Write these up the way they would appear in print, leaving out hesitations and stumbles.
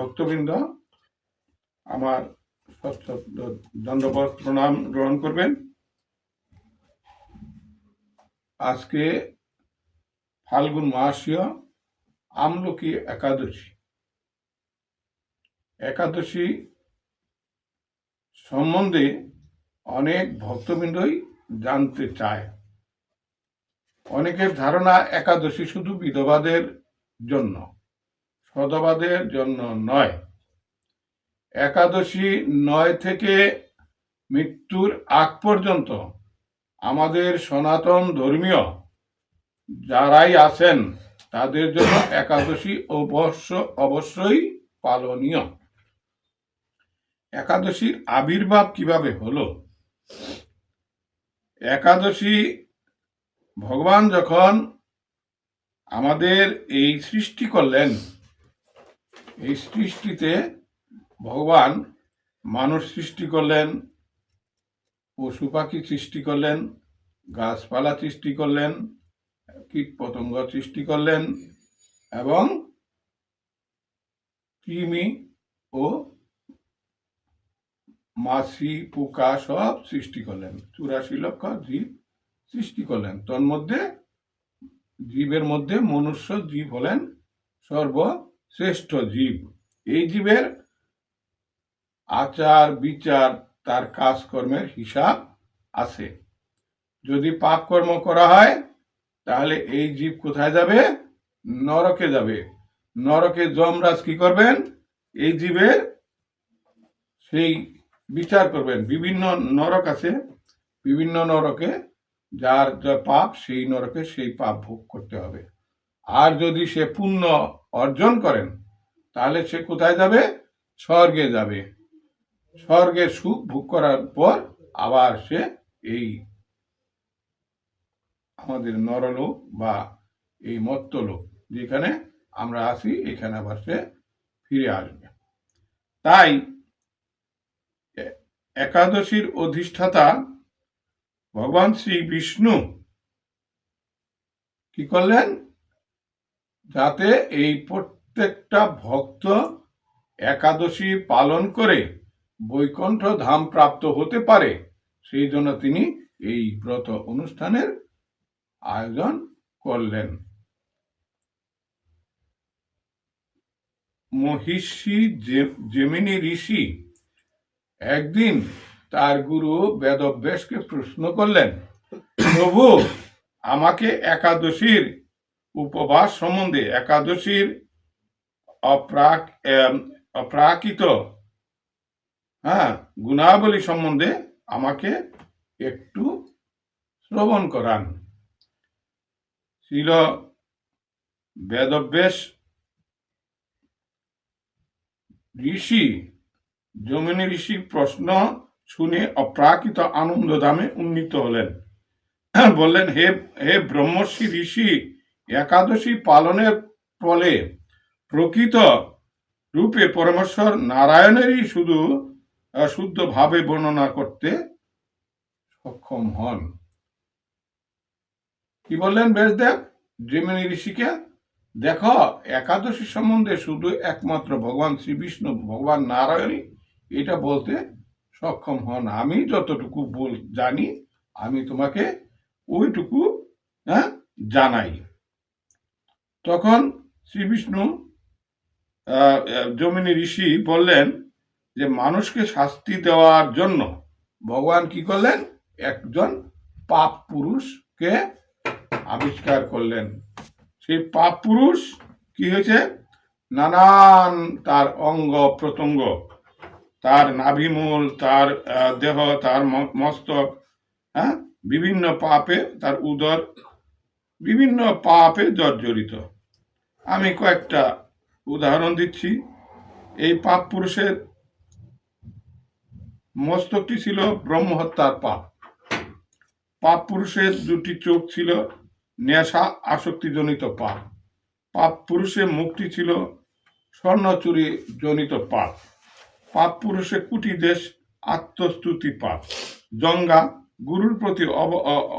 ভক্তবৃন্দ আমার দণ্ডবত প্রণাম গ্রহণ করবেন। আজকে ফাল্গুন মাসীয় আমলকি একাদশী সম্বন্ধে অনেক ভক্তবৃন্দই জানতে চায়। অনেকের ধারণা একাদশী শুধু বিধবাদের জন্য, সধবাদের জন্য নয়। একাদশী 9 থেকে মৃত্যুর আগ পর্যন্ত আমাদের সনাতন ধর্মীয় যারাই আছেন তাদের জন্য একাদশী অবশ্যই পালনীয়। একাদশীর আবির্ভাব কিভাবে হলো? একাদশী ভগবান যখন আমাদের এই সৃষ্টি করলেন, এই সৃষ্টিতে ভগবান মানুষ সৃষ্টি করলেন, পশু পাখি সৃষ্টি করলেন, গাছপালা সৃষ্টি করলেন, কীট পতঙ্গ সৃষ্টি করলেন এবং কৃমি ও মাছি পোকা সব সৃষ্টি করলেন। 84 লক্ষ জীব সৃষ্টি করলেন। তন্মধ্যে জীবের মধ্যে মনুষ্য জীব হলেন সর্বশ্রেষ্ঠ জীব। এই জীবের আচার বিচার, তার কাজকর্মের হিসাব আছে। যদি পাপ কর্ম করা হয় তাহলে এই জীব কোথায় যাবে? নরকে যাবে। নরকে যমরাজ কি করবেন? এই জীবের সেই বিচার করবেন। বিভিন্ন নরক আছে, বিভিন্ন নরকে যার যা পাপ সেই নরকে সেই পাপ ভোগ করতে হবে। আর যদি সে পুণ্য অর্জন করেন তাহলে সে কোথায় যাবে? স্বর্গে যাবে। স্বর্গের সুখ ভোগ করার পর আবার সে এই আমাদের নরলোক বা এই মর্ত্যলোক যেখানে আমরা আছি এখানে আবার সে ফিরে আসবে। তাই একাদশীর অধিষ্ঠাতা ভগবান শ্রী বিষ্ণু কি করলেন? যাতে এই প্রত্যেকটা ভক্ত একাদশী পালন করে বৈকুণ্ঠ ধাম প্রাপ্ত হতে পারে, সেই জন্য তিনি এই ব্রত অনুষ্ঠানের আয়োজন করলেন। মহিষী জেমিনি ঋষি একদিন তার গুরু বেদব্যাসকে প্রশ্ন করলেন, প্রভু, আমাকে একাদশীর উপবাস সম্বন্ধে, একাদশীর অপ্রাকৃত গুণাবলী সম্বন্ধে আমাকে একটু শ্রবণ করান। ছিল বেদব্যাস ঋষি জমিনী ঋষি প্রশ্ন শুনে অপ্রাকৃত আনন্দ ধামে উন্নীত হলেন। বললেন, হে ব্রহ্মর্ষি ঋষি, একাদশী পালনের ফলে প্রকৃত রূপে পরমেশ্বর নারায়ণেরই শুদ্ধ ভাবে বর্ণনা করতে সক্ষম হন। কি বললেন ব্যাসদেব জেমিনি ঋষিকে? দেখো, একাদশী সম্বন্ধে শুধু একমাত্র ভগবান শ্রী বিষ্ণু, ভগবান নারায়ণই এটা বলতে সক্ষম হন। আমি যতটুকু জানি আমি তোমাকে ওইটুকু জানাই। তখন শ্রী বিষ্ণু জমিনী ঋষি বললেন যে মানুষকে শাস্তি দেওয়ার জন্য ভগবান কি করলেন? একজন পাপ পুরুষকে আবিষ্কার করলেন। সেই পাপ পুরুষ কি হয়েছে? নানান তার অঙ্গ প্রত্যঙ্গ, তার নাভিমূল, তার দেহ, তার মস্তক, বিভিন্ন পাপে, তার উদর বিভিন্ন পাপে জর্জরিত। আমি কয়েকটা উদাহরণ দিচ্ছি। এই পাপ পুরুষের মস্তকটি ছিল ব্রহ্মহত্যার পাপ। পাপ পুরুষের 2টি চোখ ছিল নেশা আসক্তিজনিত পাপ। পাপ পুরুষের মুখটি ছিল স্বর্ণচুরি জনিত পাপ। পাপ পুরুষের কুটিদেশ আত্মস্তুতি পাপ। জঙ্গা গুরুর প্রতি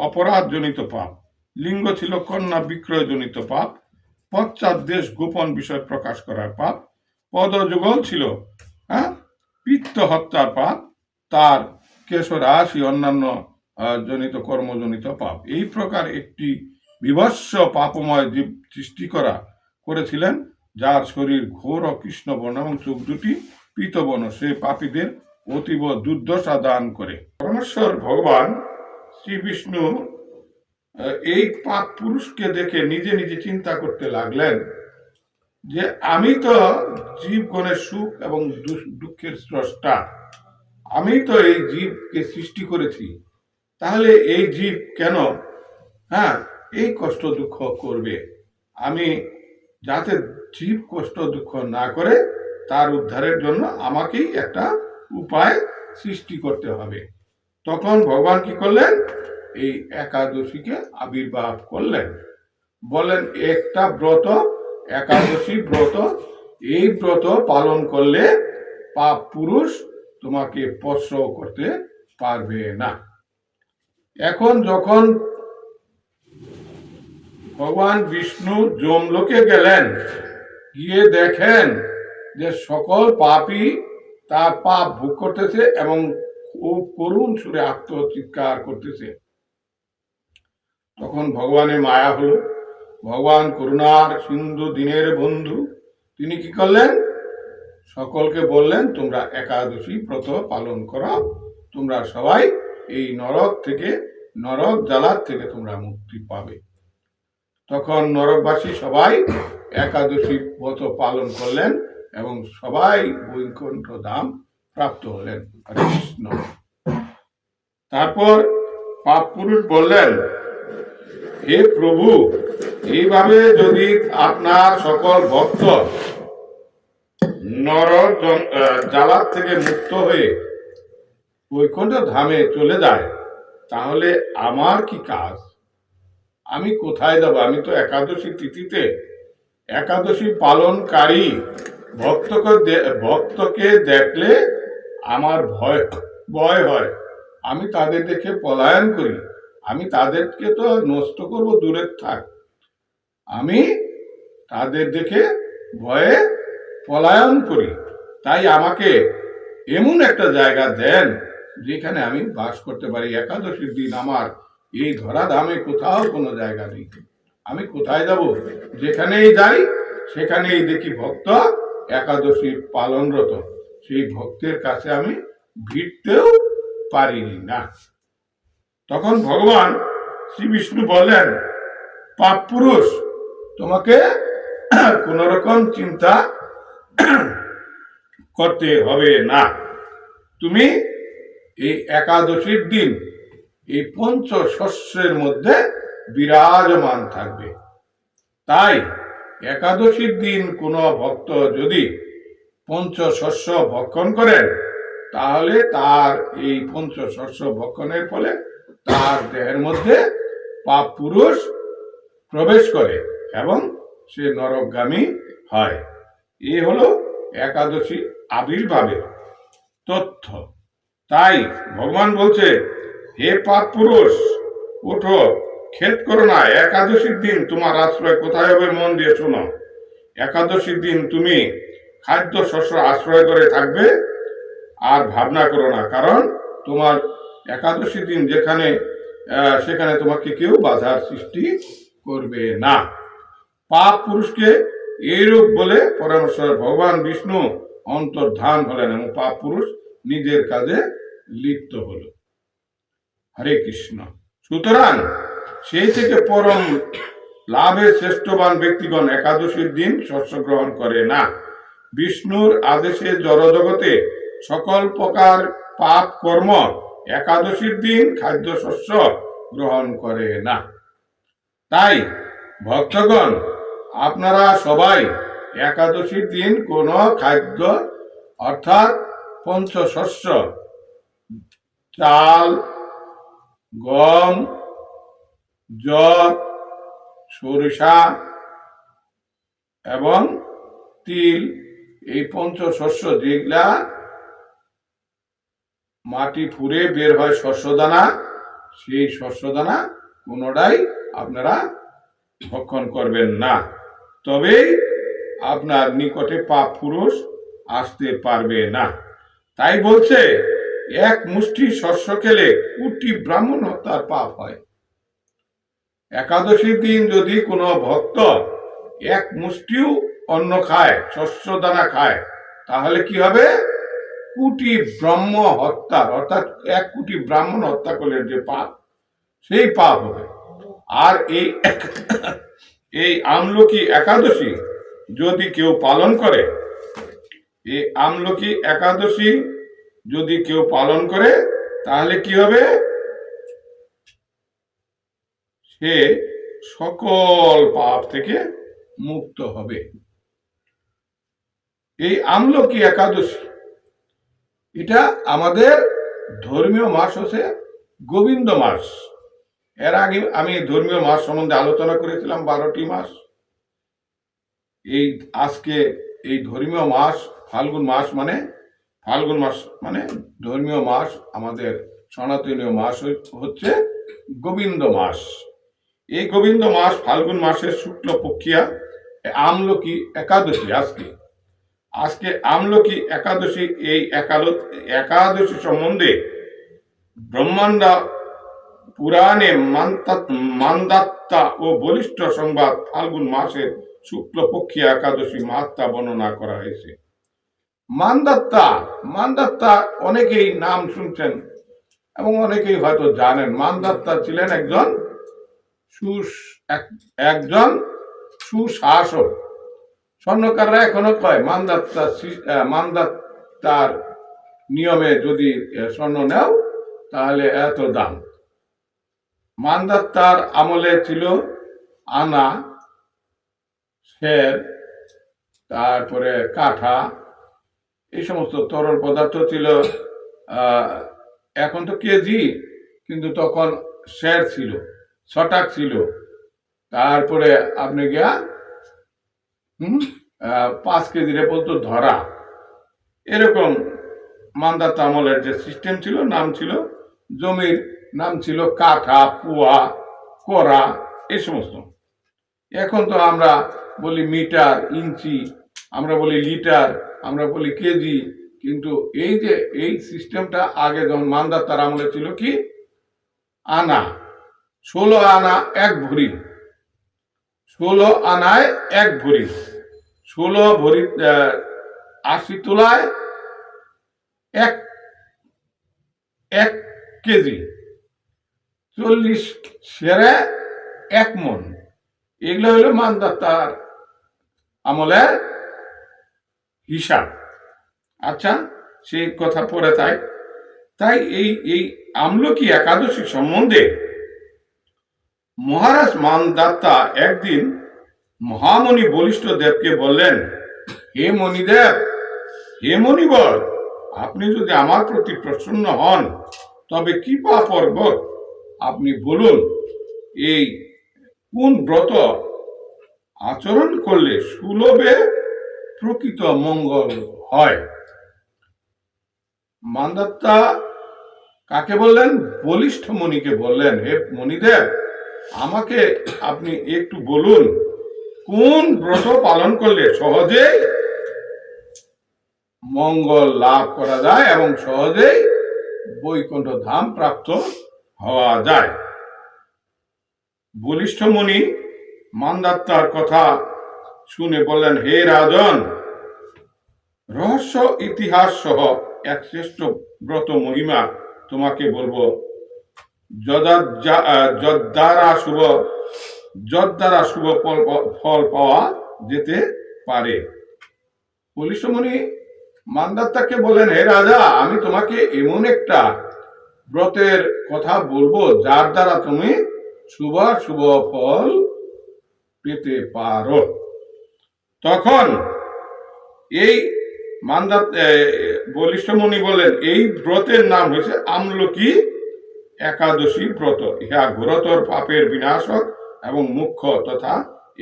অপরাধ জনিত পাপ। লিঙ্গ ছিল কন্যা বিক্রয় জনিত পাপ। পশ্চাৎ দেশ গোপন বিষয় প্রকাশ করার পাপ। পদযুগল ছিল, হ্যাঁ, পিত্ত হত্যার পাপ, তার কেশরাশি অন্যান্য জনিত কর্মজনিত পাপ। এই প্রকার একটি বিভৎস পাপময় জীব সৃষ্টি করেছিলেন, যার শরীর ঘোর ও কৃষ্ণবর্ণ এবং চোখ দুটি পীতবর্ণ। সে পাপীদের অতীব দুর্দশা দান করে। পরমেশ্বর ভগবান শ্রী বিষ্ণু এই পাপ পুরুষকে দেখে নিজে নিজে চিন্তা করতে লাগলেন যে আমি তো জীবগণের সুখ এবং দুঃখের স্রষ্টা, আমি তো এই জীবকে সৃষ্টি করেছি, তাহলে এই জীব কেন এই কষ্ট দুঃখ করবে? আমি যাতে জীব কষ্ট দুঃখ না করে তার উদ্ধারের জন্য আমাকেই একটা উপায় সৃষ্টি করতে হবে। তখন ভগবান কি করলেন? এই একাদশীকে আবির্ভাব করলেন। বলেন একটা ব্রত, একাদশী ব্রত, এই ব্রত পালন করলে পাপ পুরুষ তোমাকে স্পর্শ করতে পারবে না। এখন যখন ভগবান বিষ্ণু যমলোকে গেলেন, গিয়ে দেখেন যে সকল পাপী তার পাপ ভোগ করতেছে এবং খুব করুণ সুরে আত্মচিৎকার করতেছে। তখন ভগবানের মায়া হলো, ভগবান করুণার সিন্ধু, দীনের বন্ধু, তিনি কি করলেন? সকলকে বললেন তোমরা একাদশী ব্রত পালন করো, তোমরা সবাই এই নরক জ্বালার থেকে তোমরা মুক্তি পাবে। তখন নরকবাসী সবাই একাদশী ব্রত পালন করলেন এবং সবাই বৈকুণ্ঠ ধাম প্রাপ্ত হলেন। হরে কৃষ্ণ। তারপর পাপ পুরুষ বললেন, হে প্রভু, এইভাবে যদি আপনার সকল ভক্ত নরক জ্বালার থেকে মুক্ত হয়ে বৈকুণ্ঠ ধামে চলে যায়, তাহলে আমার কি কাজ? আমি কোথায় যাব? আমি তো একাদশী তিথিতে একাদশী পালনকারী ভক্তকে দেখলে আমার ভয় হয়, আমি তাদের দেখে পলায়ন করি। আমি তাদেরকে তো নষ্ট করব, দূরে থাক, আমি তাদের দেখে ভয়ে পলায়ন করি। তাই আমাকে এমন একটা জায়গা দেন যেখানে আমি বাস করতে পারি। একাদশীর দিন আমার এই ধরাধামে কোথাও কোনো জায়গা নেই, আমি কোথায় যাব? যেখানেই যাই সেখানেই দেখি ভক্ত একাদশী পালনরত, সেই ভক্তের কাছে আমি ভিড়তেও পারিনি না। তখন ভগবান শ্রী বিষ্ণু বলেন, পাপ পুরুষ, তোমাকে কোন রকম চিন্তা করতে হবে না। তুমি এই একাদশীর দিন এই পঞ্চশস্যের মধ্যে বিরাজমান থাকবে। তাই একাদশীর দিন কোনো ভক্ত যদি পঞ্চশস্য ভক্ষণ করেন, তাহলে তার এই পঞ্চশস্য ভক্ষণের ফলে তার দেহের মধ্যে পাপ পুরুষ প্রবেশ করে এবং সে নরকগামী হয়। এই হলো একাদশী আবির্ভাবের তথ্য। তাই ভগবান বলছে, হে পাপ পুরুষ, ওঠো, খেদ করো না। একাদশীর দিন তোমার আশ্রয় কোথায় হবে? মন দিয়ে শোনো। একাদশীর দিন তুমি খাদ্য শস্য আশ্রয় করে থাকবে, আর ভাবনা করো না, কারণ তোমার একাদশীর দিন সেখানে তোমাকে কেউ বাধার সৃষ্টি করবে না। পাপ পুরুষকে এইরূপ বলে পরমেশ্বর ভগবান বিষ্ণু অন্তর্ধান হলেন এবং পাপ পুরুষ নিজের কাজে লিপ্ত হল। হরে কৃষ্ণ। সুতরাং সেই থেকে পরম লাভে শ্রেষ্ঠবান ব্যক্তিগণ একাদশীর দিন শস্য গ্রহণ করে না। বিষ্ণুর আদেশে জড়জগতে সকল প্রকার পাপ কর্ম একাদশীর দিন খাদ্য শস্য গ্রহণ করে না। তাই ভক্তগণ, আপনারা সবাই একাদশীর দিন কোন খাদ্য অর্থাৎ পঞ্চশস্য, চাল, গম, জব, সরিষা এবং তিল, এই পঞ্চশস্য যেগুলা মাটি ফুঁড়ে বের হয় শস্যদানা, সেই শস্যদানা কোনোটাই আপনারা ভক্ষণ করবেন না। তবেই আপনার নিকটে পাপ পুরুষ আসতে পারবে না। তাই বলছে এক মুষ্টি শস্য খেলে কোটি ব্রাহ্মণ হত্যার পাপ হয়। একাদশীর দিন যদি কোনো ভক্ত এক মুষ্টিও অন্ন খায়, শস্য দানা খায়, তাহলে কি হবে? কোটি ব্রহ্ম হত্যার, অর্থাৎ 1 কোটি ব্রাহ্মণ হত্যা করলে যে পাপ, সেই পাপ হবে। আর এই আমলকি একাদশী যদি কেউ পালন করে, এই আমলকি একাদশী যদি কেউ পালন করে, তাহলে কি হবে? সে সকল পাপ থেকে মুক্ত হবে। এই আমলকি একাদশী, এটা আমাদের ধর্মীয় মাস হচ্ছে গোবিন্দ মাস। এর আগে আমি ধর্মীয় মাস সম্বন্ধে আলোচনা করেছিলাম 12টি মাস। আজকে এই ধর্মীয় মাস ফাল্গুন মাস মানে ধর্মীয় মাস, আমাদের সনাতনীয় মাস হচ্ছে গোবিন্দ মাস। এই গোবিন্দ মাস ফাল্গুন মাসের শুক্লপক্ষিয়া আমলকি একাদশী। আজকে আমলকি একাদশী। এই একাদশী সম্বন্ধে ব্রহ্মাণ্ড পুরাণে মান্দাত্তা ও বলিষ্ঠ সংবাদ ফাল্গুন মাসের শুক্লপক্ষিয়া একাদশী মাহাত্ম্য বর্ণনা করা হয়েছে। মান্দাত্তা অনেকেই নাম শুনছেন এবং অনেকেই হয়তো জানেন। মান্দাত্তা ছিলেন একজন সুশাসক। স্বর্ণকাররা এখনো কয় মান্দাত্তার নিয়মে যদি স্বর্ণ নেও তাহলে এত দাম। মান্দাত্তার আমলে ছিল আনা, সের, তারপরে কাঠা, এই সমস্ত তরল পদার্থ ছিল। এখন তো কেজি, কিন্তু তখন সের ছিল, ছটাক ছিল। তারপরে আপনি গিয়া 5 কেজির বলতো ধরা। এরকম মান্দাত্তা আমলের যে সিস্টেম ছিল, নাম ছিল, জমির নাম ছিল কাঠা, পুয়া, করা, এই সমস্ত। এখন তো আমরা বলি মিটার, ইঞ্চি, আমরা বলি লিটার, আমরা বলি কেজি। কিন্তু এই সিস্টেমটা আগে যখন মান্দাত্তার আমলে ছিল কি, আনা, 16 আনা 1 ভরি, 16 আনায় 1 ভরি, 16 ভরি 80 তোলায় 1 কেজি, 40 সেরে 1 মন। এগুলো হলো মান্দাত্তার আমলের হিসাব। আচ্ছা, সেই কথা পরে। তাই এই আমলকি একাদশী সম্বন্ধে মহারাজ মান্দাত্তা একদিন মহামণি বলিষ্ঠ দেবকে বললেন, হে মণিদেব, হে মণিবর, আপনি যদি আমার প্রতি প্রসন্ন হন তবে কৃপা পূর্বক আপনি বলুন, এই কোন ব্রত আচরণ করলে সুলভে প্রকৃত মঙ্গল হয়। মান্দাত্তা কাকে বললেন? বলিষ্ঠ মণিকে বললেন, হে মণিদেব, আমাকে আপনি একটু বলুন কোন ব্রত পালন করলে সহজেই মঙ্গল লাভ করা যায় এবং সহজেই বৈকুণ্ঠ ধাম প্রাপ্ত হওয়া যায়। বলিষ্ঠ মুনি মান্দাত্তার কথা শুনে বললেন, হে রাজন, রহস্য ইতিহাস সহ এক শ্রেষ্ঠ ব্রত মহিমা তোমাকে বলবো, যদ্বারা শুভ ফল পাওয়া যেতে পারে। বলিষ্ঠ মুনি মান্দাত্তাকে বলেন, হে রাজা, আমি তোমাকে এমন একটা ব্রতের কথা বলবো যার দ্বারা তুমি শুভ ফল পেতে পারো। তখন এই বলিষ্ঠ মুনি বলেন, এই ব্রতের নাম হয়েছে আমলকি একাদশী ব্রত। ইহা ঘোরতর পাপের বিনাশক এবং মুখ্য তথা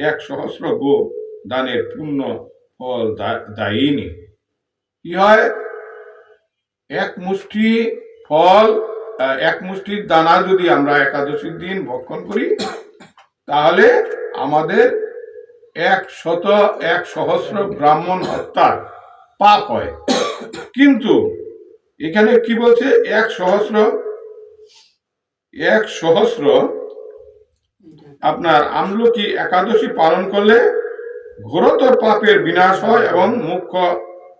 1,000 গো দানের পূর্ণ ফল দায়িনী। কি হয়? 1 মুষ্টি ফল, 1 মুষ্টির দানা যদি আমরা একাদশীর দিন ভক্ষণ করি, তাহলে আমাদের এক সহস্র ব্রাহ্মণ হত্যার পাপ হয়। কিন্তু এখানে কি বলছে, এক সহস্র আপনার আমলকি একাদশী পালন করলে ঘোরতর পাপের বিনাশ হয় এবং মুখ্য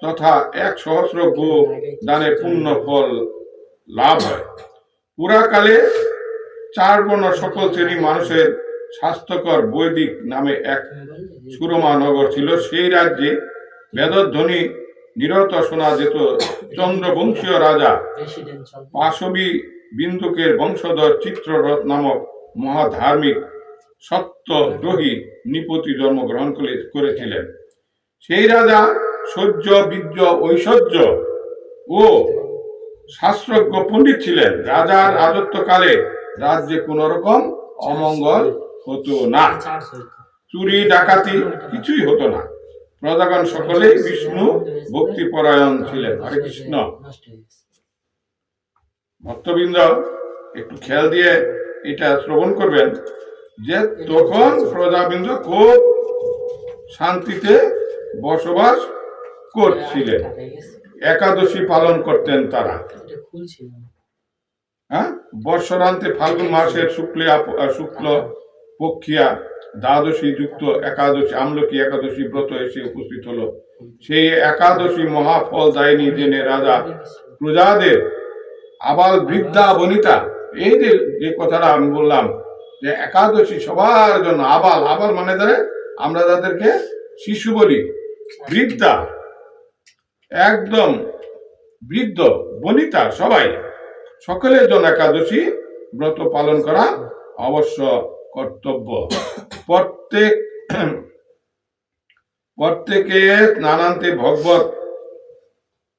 তথা এক সহস্র গো দানের পুণ্য ফল লাভ হয়। পুরাকালে চার বর্ণ সকল শ্রেণী মানুষের স্বাস্থ্যকর বৈদিক নামে এক সুরমা নগর ছিল। সেই রাজ্যে বেদধ্বনি নিরত শোনা যেত। চন্দ্রবংশীয় রাজা পাশবী বিন্দুকের বংশধর চিত্ররথ নামক মহাধার্মিক সত্যদ্রোহী নৃপতি জন্মগ্রহণ করেছিলেন। সেই রাজা সৌর্য বীর্য ঐশ্বর্য ও শাস্ত্রজ্ঞ পণ্ডিত ছিলেন। রাজার রাজত্বকালে রাজ্যে কোন রকম অমঙ্গল হতো না, চুরি ডাকাতি কিছুই হতো না। প্রজাগণ সকলেই বিষ্ণু ভক্তিপরায়ণ ছিলেন। হরে কৃষ্ণ। ভক্তবৃন্দ একটু খেয়াল দিয়ে এটা শ্রবণ করবেন যে তখন প্রজাবৃন্দ খুব শান্তিতে বসবাস করছিলেন, একাদশী পালন করতেন তারা। বর্ষান্তে ফাল্গুন মাসের শুক্ল পক্ষিয়া দ্বাদশী যুক্ত একাদশী আমলকি একাদশী ব্রত এসে উপস্থিত হলো। সেই একাদশী মহাফল দায়নি জেনে রাজা প্রজাদের আবাল বৃদ্ধা বনিতা, এই যে কথাটা আমি বললাম যে একাদশী সবার জন্য, আবাল মানে ধরে আমরা যাদেরকে শিশু বলি, বৃদ্ধা একদম বৃদ্ধ বনিতা সবাই, সকলের জন্য একাদশী ব্রত পালন করা অবশ্য কর্তব্য। প্রত্যেকে নানান্তে ভগবত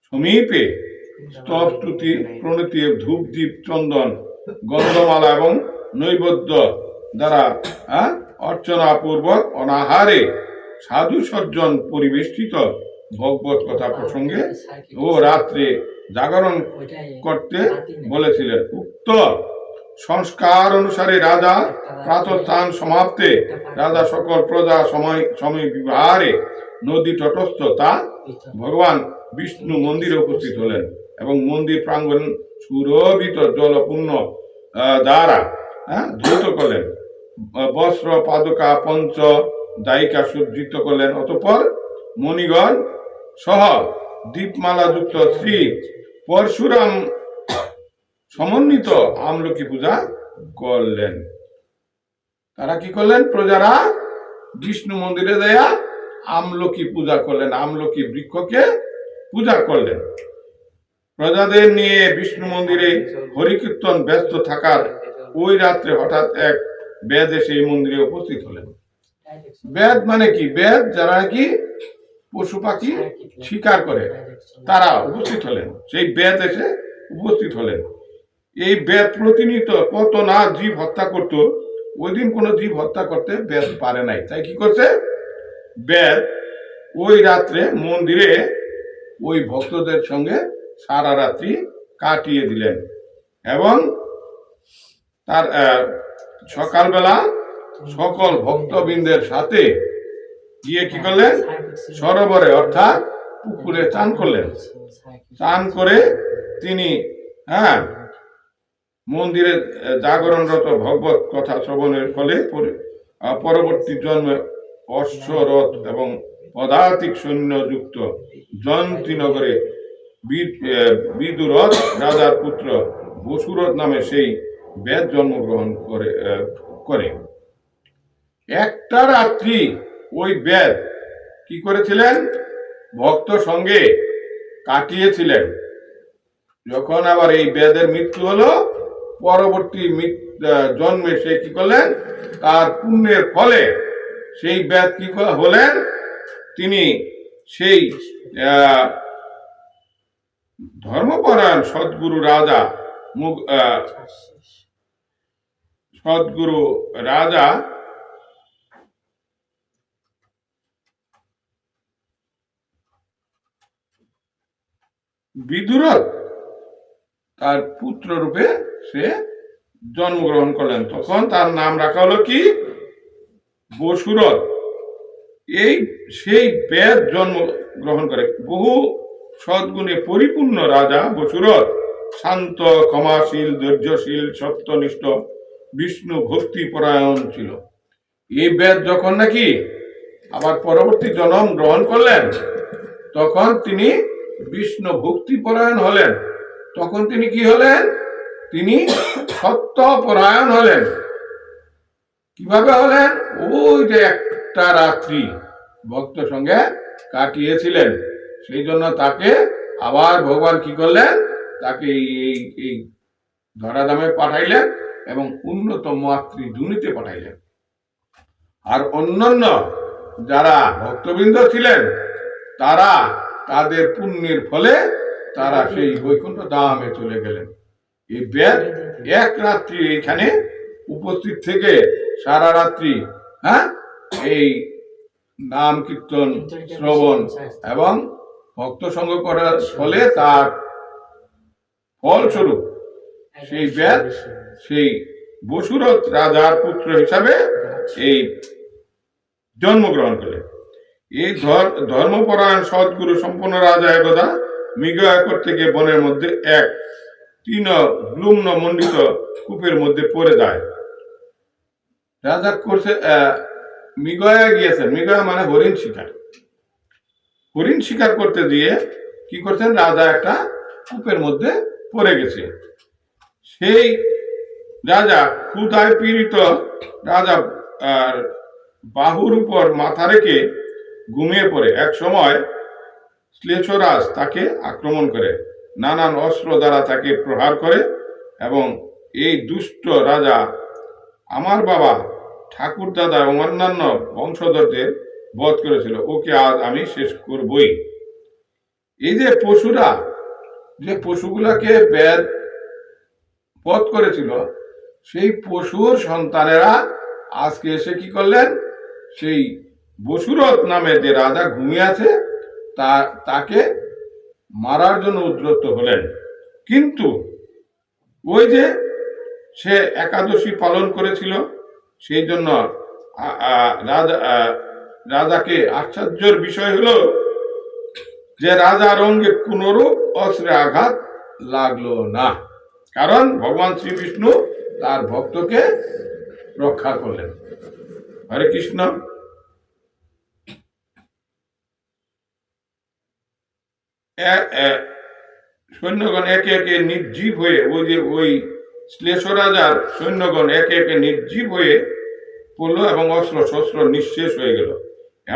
সমীপে স্তব স্তুতি প্রণতি ধূপ দীপ চন্দন গন্ধমালা এবং নৈবেদ্য দ্বারা অর্চনা পূর্বক অনাহারে সাধু সজ্জন পরিবেষ্টিত ভগবত কথা প্রসঙ্গে ও রাত্রে জাগরণ করতে বলেছিলেন। উক্ত সংস্কার অনুসারে রাজা প্রাতঃস্থান সমাপ্তে রাজা সকল প্রজা সময় বিবাহারে নদী তটস্থ তা ভগবান বিষ্ণু মন্দিরে উপস্থিত হলেন এবং মন্দির প্রাঙ্গণ সুরভিত জলপূর্ণ দ্বারা ধৌত করলেন। বস্ত্র পাদুকা পঞ্চ দায়িকা সজ্জিত করলেন। অতঃপর মণিগণ সহ দীপমালা যুক্ত শ্রী পরশুরাম সমন্বিত আমলকি পূজা করলেন। তারা কি করলেন? প্রজারা বিষ্ণু মন্দিরে দেয়া আমলকি পূজা করলেন, আমলকি বৃক্ষকে পূজা করলেন। প্রজাদের নিয়ে বিষ্ণু মন্দিরে হরিকীর্তন ব্যস্ত থাকার ওই রাত্রে হঠাৎ এক বেদ এসে এই মন্দিরে উপস্থিত হলেন। বেদ মানে কি? বেদ যারা কি পশু পাখি শিকার করে তারা উপস্থিত হলেন। সেই বেদ এসে উপস্থিত হলেন। এই বেদ প্রতিনিয়ত কত না জীব হত্যা করত, ওই দিন কোনো জীব হত্যা করতে বেদ পারে নাই। তাই কি করছে? বেদ ওই রাত্রে মন্দিরে ওই ভক্তদের সঙ্গে সারা রাত্রি কাটিয়ে দিলেন এবং তার সকালবেলা সকল ভক্তবৃন্দের সাথে গিয়ে কি করলেন? সরোবরে অর্থাৎ পুকুরে চান করলেন। চান করে তিনি মন্দিরে জাগরণরত ভগবত কথা শ্রবণের ফলে পরবর্তী জন্মে অশ্বরথ এবং পদাতিক সৈন্যযুক্ত জয়ন্তীনগরে বিদুরথ রাজার পুত্র বসুরথ নামে সেই বেদ জন্মগ্রহণ করে। একটা রাত্রি ওই বেদ কি করেছিলেন? ভক্ত সঙ্গে কাটিয়েছিলেন। যখন আবার এই বেদের মৃত্যু হলো, পরবর্তী জন্মে সে কি করলেন? তার পুণ্যের ফলে সেই বেদ কি হলেন? তিনি সেই ধর্মপরায়ণ সদ্গুরু রাজা বিদুরথ তার পুত্র রূপে সে জন্মগ্রহণ করলেন। তখন তার নাম রাখা হলো কি? বসুরথ। এই সেই বেদ জন্ম গ্রহণ করে। বহু সদ্গুণে পরিপূর্ণ রাজা বসুরথ শান্ত, ক্ষমাশীল, ধৈর্যশীল, সত্যনিষ্ঠ, বিষ্ণু ভক্তি পরায়ণ ছিল। এই বেদ যখন নাকি আবার পরবর্তী জন্ম গ্রহণ করলেন, তখন তিনি বিষ্ণু ভক্তি পরায়ণ হলেন। তখন তিনি কি হলেন? তিনি সত্য পরায়ণ হলেন। কিভাবে হলেন? ওই যে একটা রাত্রি ভক্ত সঙ্গে কাটিয়েছিলেন, সেই জন্য তাকে আবার ভগবান কি করলেন? তাকে এই এই ধরাধামে পাঠাইলেন এবং উন্নত মাতৃ জুনিতে পাঠাইলেন। আর অন্যান্য যারা ভক্তবৃন্দ ছিলেন, তারা তাদের পুণ্যের ফলে তারা সেই বৈকুণ্ঠ ধামে চলে গেলেন। এই বেদ এক রাত্রি এখানে উপস্থিত থেকে সারা রাত্রি এই নাম কীর্তন শ্রবণ এবং ভক্ত সঙ্গ করার ফলে তার ফলস্বরূপ সেই বেদ সেই বসুরথ রাজার পুত্র হিসাবে এই জন্মগ্রহণ করলেন। এই ধর্মপরায়ণ সদ্গুরু সম্পন্ন রাজা একদা মৃগয়াকর থেকে বনের মধ্যে এক তৃণ গ্লুম্ন মণ্ডিত কূপের মধ্যে পড়ে যায়। রাজা করছে মৃগয়া গিয়েছেন, মৃগয়া মানে হরিণ শিকার। হরিণ শিকার করতে গিয়ে কি করছেন? রাজা একটা কূপের মধ্যে পড়ে গেছে। সেই রাজা ক্ষুধায় পীড়িত রাজা বাহুর উপর মাথা রেখে ঘুমিয়ে পড়ে। এক সময় শ্লেষরাজ তাকে আক্রমণ করে, নানান অস্ত্র দ্বারা তাকে প্রহার করে এবং এই দুষ্ট রাজা আমার বাবা, ঠাকুর দাদা এবং অন্যান্য বংশধরদের বধ করেছিল, ওকে আজ আমি শেষ করবই। এই যে পশুরা, যে পশুগুলাকে বেদ বধ করেছিল, সেই পশুর সন্তানেরা আজকে এসে কি করলেন? সেই বসুরথ নামে যে রাজা ঘুমিয়ে আছে তাকে মারার জন্য উদ্যত হলেন। কিন্তু ওই যে সে একাদশী পালন করেছিল, সেই জন্য রাজাকে আশ্চর্যের বিষয় হলো যে রাজার অঙ্গে কোনরূপ অস্ত্রে আঘাত লাগলো না, কারণ ভগবান শ্রী বিষ্ণু তার ভক্তকে রক্ষা করলেন। হরে কৃষ্ণ। সৈন্যগণ একে একে নির্জীব হয়ে, ওই শ্লেষ রাজার সৈন্যগণ একে একে নির্জীব হয়ে পড়ল এবং অস্ত্র শস্ত্র নিঃশেষ হয়ে গেল।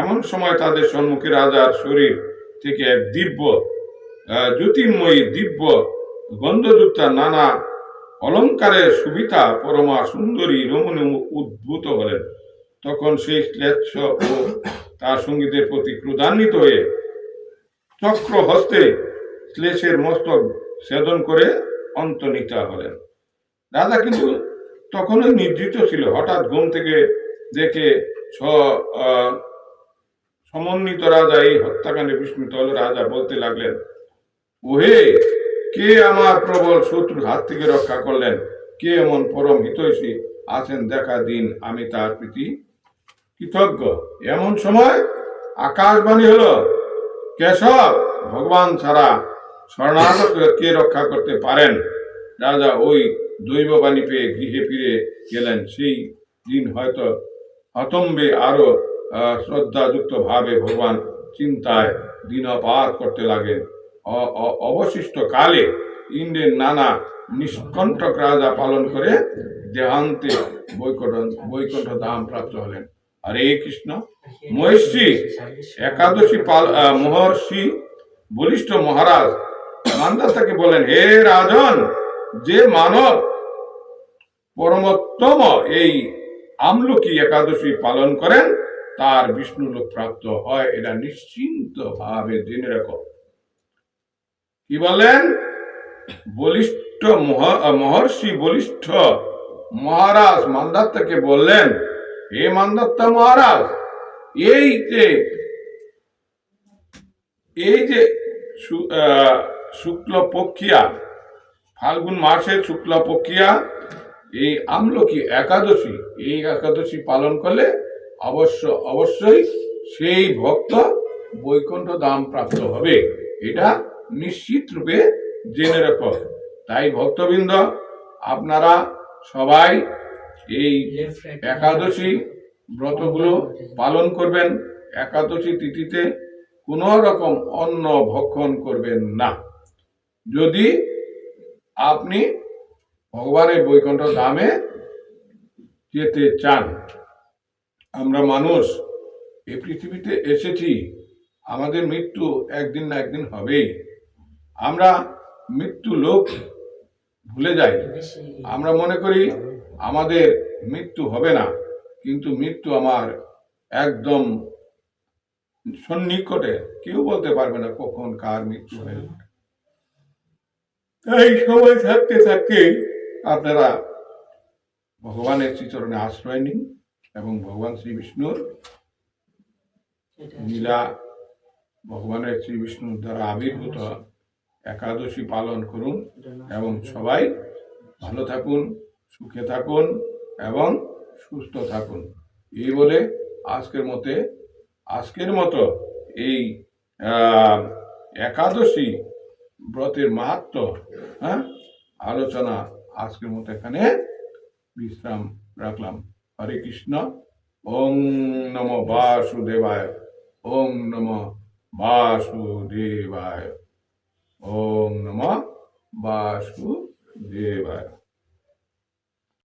এমন সময় তাদের সম্মুখে রাজার শরীর থেকে এক দিব্য জ্যোতির্ময়ী, দিব্য গন্ধযুক্ত, নানা অলঙ্কারের সুবিধা পরমা সুন্দরী রমণী উদ্ভূত হলেন। তখন সেই শ্লেষ ও তার সঙ্গীদের প্রতি ক্রোধান্বিত হয়ে চক্র হস্তে শ্লেষের মস্তক ছেদন করে অন্তর্হিতা হলেন। রাজা কিন্তু তখনই নিদ্রিত ছিল। হঠাৎ ঘুম থেকে দেখে সমন্বিত রাজা এই হত্যাকাণ্ডে বিস্মিত হল। রাজা বলতে লাগলেন, ওহে, কে আমার প্রবল শত্রুর হাত থেকে রক্ষা করলেন? কে এমন পরম হিতৈষী আছেন? দেখা দিন, আমি তার প্রতি কৃতজ্ঞ। এমন সময় আকাশবাণী হলো, কেশব, ভগবান ছাড়া শরণাগত কে রক্ষা করতে পারেন? রাজা ওই দৈববাণী পেয়ে গৃহে ফিরে গেলেন। সেই দিন হয়তো হতম্বে আরো শ্রদ্ধাযুক্ত ভাবে ভগবান চিন্তায় দিনপাত করতে লাগেন। অবশিষ্ট কালে ইন্দ্রের নানা নিষ্কণ্ঠক রাজা পালন করে দেহান্তে বৈকুণ্ঠ ধাম প্রাপ্ত হলেন। হরে কৃষ্ণ। মহর্ষি একাদশী মহর্ষি বলিষ্ঠ মহারাজ মান্দাতাকে বলেন, হে রাজন, যে মানব পরমোত্তম এই আমলকি একাদশী পালন করেন তার বিষ্ণুলোক প্রাপ্ত হয়, এটা নিশ্চিন্ত ভাবে জেনে রাখো। কি বলেন? বলিষ্ঠ মহর্ষি বলিষ্ঠ মহারাজ মান্দাত্তাকে বললেন, হে মান্দাত্তা মহারাজ, এই যে শুক্ল পক্ষিয়া, ফাল্গুন মাসের শুক্ল পক্ষিয়া এই আমলকি একাদশী, এই একাদশী পালন করলে অবশ্যই সেই ভক্ত বৈকুণ্ঠ ধাম প্রাপ্ত হবে, এটা নিশ্চিত রূপে জেনে রাখো। তাই ভক্তবৃন্দ, আপনারা সবাই এই একাদশী ব্রতগুলো পালন করবেন। একাদশী তিথিতে কোনো রকম অন্ন ভক্ষণ করবেন না। যদি আপনি ভগবানের বৈকুণ্ঠ ধামে যেতে চান। আমরা মানুষ এই পৃথিবীতে এসেছি, আমাদের মৃত্যু একদিন না একদিন হবেই। আমরা মৃত্যু লোক ভুলে যাই। আমরা মনে করি আমাদের মৃত্যু হবে না, কিন্তু মৃত্যু আমার একদম সন্নিকটে, কেউ বলতে পারবে না কখন কার মৃত্যু হয়ে যাবে। এই সময় থাকতে থাকতে আপনারা ভগবানের শ্রীচরণে আশ্রয় নিন এবং ভগবান শ্রী বিষ্ণুর লীলা, ভগবানের শ্রী বিষ্ণুর দ্বারা আবির্ভূত একাদশী পালন করুন এবং সবাই ভালো থাকুন, সুখে থাকুন এবং সুস্থ থাকুন। এই বলে আজকের মতো এই একাদশী ব্রতের মাহাত্ম্য আলোচনা আজকের মতো এখানে বিশ্রাম রাখলাম। হরে কৃষ্ণ। ওং নমো বাসুদেবায়। ওং নমো বাসুদেবায়। ওং নমো বাসুদেবায়।